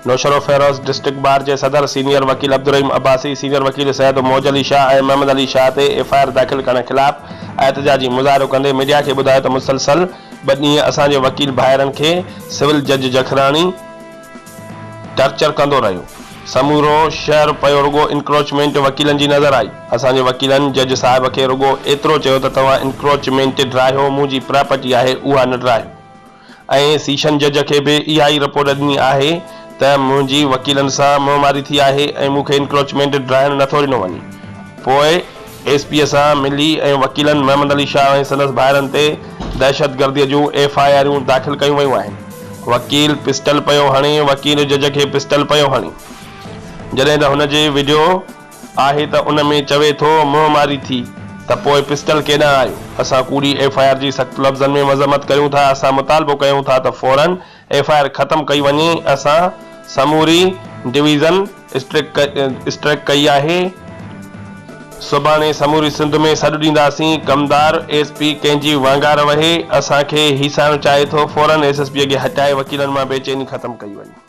Naushahro Feroz district bar के सदर senior वकील अब्दुल रहीम अब्बासी, सीनियर वकील सैयद मौज अली शाह और मोहम्मद अली शाह ते एफआईआर दाखिल करण खिलाफ एहतजाजी मुज़ाहिरो कंदे मीडिया के बुधायो तो मुसलसल 2 ॾींहं असांजे वकील भाइरनि के सिविल जज जखरानी टर्चर कंदो रहियो। समूरो शहर पयो रुगो इंक्रोचमेंट वकीलन जी नज़र आई। असांजे वकीलन जज साहब के रुगो एतिरो चयो त तव्हां इंक्रोचमेंट ड्राहियो, मुंहिंजी प्रॉपर्टी आहे उहा न ड्राहियो। ऐं सीशन जज के भी इहा ई रिपोर्ट ॾिनी आहे त मुंहिंजी वकीलन सां मुंहमारी थी आहे ऐं मूंखे इंक्रोचमेंट ड्राहिण नथो ॾिनो वञे। पोइ एसपीअ सां मिली ऐं वकीलन मोहम्मद अली शाह ऐं संदसि भाइरनि ते दहशतगर्दीअ जूं एफआईआरूं दाख़िल कयूं वयूं आहिनि। वकील पिस्टल पयो हणे, वकील जज के पिस्टल पयो हणे, जॾहिं त हुन जे वीडियो आहे त उन में चवे थो मुंहमारी थी त पोइ पिस्टल केॾां आयो। असां कूड़ी एफआईआर जी सख़्त लफ़्ज़न में मज़म्मत कयूं था। असां मुतालबो कयूं था त फौरन एफआईआर ख़त्म कई वञे। असां समूरी डिवीज़न स्ट्राइक कई आहे। सुभाणे समूरी सिंध में सॾु ॾींदासीं। कमदार एसपी कंहिंजी वांगार वहे, असांखे हीसाइणु चाहे थो। फौरन एसएसपी खे हटाए वकीलनि मां बेचैनी ख़त्म कई वञे।